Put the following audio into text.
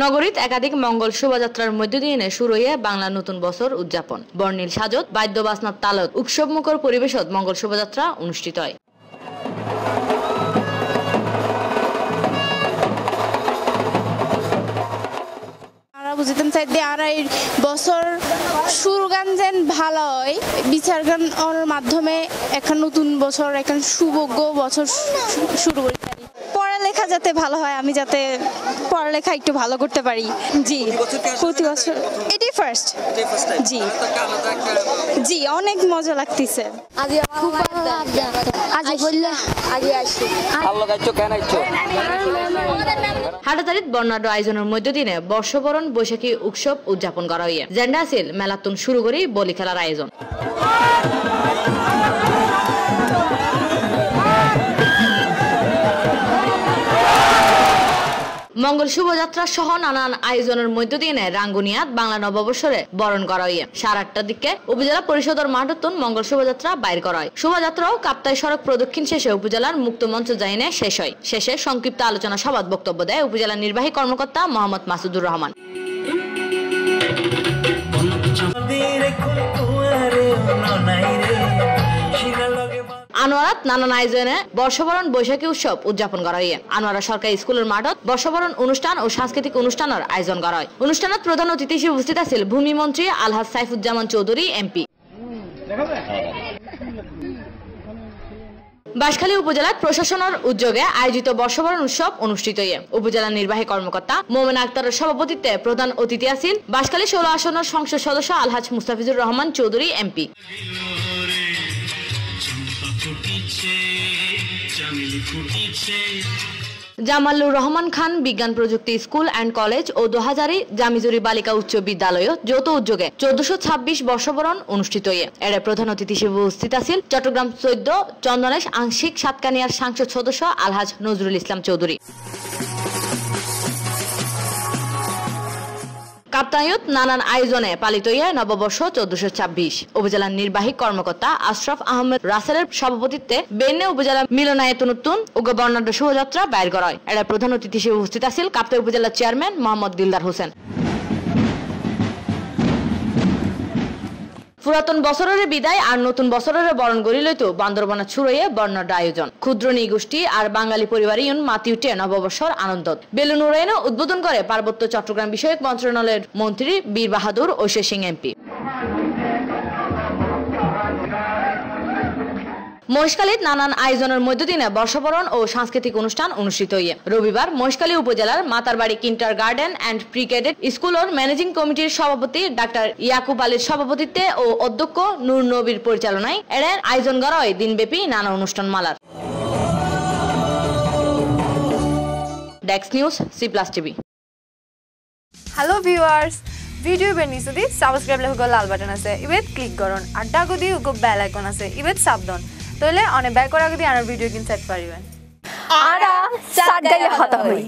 নগরীত একাধিক মঙ্গল শোভাযাত্রার মধ্য দিয়ে শুরু হয়ে বাংলা নতুন বছর উদযাপন। বর্ণিল সাজত বাদ্য বাজনার তালত উৎসবমুখর পরিবেশত মঙ্গল শোভাযাত্রা অনুষ্ঠিত হয়। বুঝিতাম চাইতে আর এই বছর সুর গান যেন ভালো হয়, বিচার গানের মাধ্যমে এখন নতুন বছর এখন সুভোগ্য বছর শুরু করতে পারি। পড়ালেখা যাতে ভালো হয়, আমি যাতে পড়ালেখা একটু ভালো করতে পারি। জি, প্রতি বছর এটাই ফার্স্ট। জি জি, অনেক মজা লাগতেছে। হাটাজারিত বর্ণাঢ্য আয়োজনের মধ্য দিয়ে বর্ষবরণ বৈশাখী উৎসব উদযাপন করা হয়। জেন্ডা আছিল মেলাতুন শুরু করে বলি খেলার আয়োজন। মঙ্গল শোভাযাত্রা সহ নানান আয়োজনের মধ্য দিয়ে রাঙ্গুনিয়াত বাংলা নববর্ষরে বরণ করা হয়। 8:30টার দিকে উপজেলা পরিষদের মাঠতুন মঙ্গল শোভাযাত্রা বাইর করা হয়। শোভাযাত্রাও কাপ্তাই সড়ক প্রদক্ষিণ শেষে উপজেলার মুক্ত মঞ্চ যাইনে শেষ হয়। শেষে সংক্ষিপ্ত আলোচনা সভাত বক্তব্য দেয় উপজেলা নির্বাহী কর্মকর্তা মোহাম্মদ মাসুদুর রহমান। আনোয়ারাত নানান আয়োজনে বর্ষবরণ বৈশাখী উৎসব উদযাপন করা হয়। আনোয়ারা সরকারি স্কুলের মাঠত বর্ষবরণ অনুষ্ঠান ও সাংস্কৃতিক অনুষ্ঠানের আয়োজন করা হয়। অনুষ্ঠানত প্রধান অতিথি হিসেবে উপস্থিত আছেন ভূমি মন্ত্রী আলহাজ সাইফুজ্জামান চৌধুরী এমপি। বাঁশখালী উপজেলার প্রশাসনের উদ্যোগে আয়োজিত বর্ষবরণ উৎসব অনুষ্ঠিত হয়। উপজেলা নির্বাহী কর্মকর্তা মোমেনা আক্তারের সভাপতিত্বে প্রধান অতিথি আছেন বাঁশখালী 16 আসনের সংসদ সদস্য আলহাজ মুস্তাফিজুর রহমান চৌধুরী এমপি। জামালুর রহমান খান বিজ্ঞান প্রযুক্তি স্কুল অ্যান্ড কলেজ ও 2000 জামিজুরি বালিকা উচ্চ বিদ্যালয় যৌথ উদ্যোগে 1426 বর্ষবরণ অনুষ্ঠিত হয়। এর প্রধান অতিথি হিসেবে উপস্থিত আছেন চট্টগ্রাম 14 চন্দনেশ আংশিক সাতকানিয়ার সংসদ সদস্য আলহাজ নজরুল ইসলাম চৌধুরী। কাপ্তাইয়ত নানান আয়োজনে পালিত হয় নববর্ষ 1426। উপজেলার নির্বাহী কর্মকর্তা আশরাফ আহমেদ রাসেলের সভাপতিত্বে বেন্নে উপজেলা মিলনায়তনতুন ও বর্ণাঢ্য শোভাযাত্রা বাইর করা হয়। এর প্রধান অতিথি হিসেবে উপস্থিত আছেন কাপ্তাই উপজেলার চেয়ারম্যান মোহাম্মদ দিলদার হোসেন। পুরাতন বছরের বিদায় আর নতুন বছরের বরণ গড়ি লইতো বান্দরবানা ছুড়িয়ে বর্ণাঢ্য আয়োজন। ক্ষুদ্র নৃগোষ্ঠী আর বাঙালি পরিবার ইউন মাতি উঠে নববর্ষর আনন্দ। বেলুন উড়াইন উদ্বোধন করে পার্বত্য চট্টগ্রাম বিষয়ক মন্ত্রণালয়ের মন্ত্রী বীর বাহাদুর ঐশ্বর সিং এমপি। মহেশখালীত নানান আয়োজনের মধ্য দিয়ে বর্ষবরণ ও সাংস্কৃতিক অনুষ্ঠান অনুষ্ঠিত হয়। রবিবার মহেশখালী উপজেলার Matarbari kinder garden and pre cadet স্কুলের ম্যানেজিং কমিটির সভাপতি ডাক্তার ইয়াকুব আলীর সভাপতিত্বে ও অধ্যক্ষ নূর নবীর পরিচালনায় এর আয়োজন করা হয় দিনব্যাপী নানা অনুষ্ঠান মালার। Desk news C+ TV। Hello viewers, video বেনি যদি সাবস্ক্রাইব লেখক লাল বাটন আছে ইবেত ক্লিক করুন আর ডাগো দি উগো বেল আইকন আছে ইবেত সাবধান তাহলে অনেক ব্যাক করা গদি আর ভিডিও কিনতে পারিবেন। আরা সাত গায়ে হতা হই।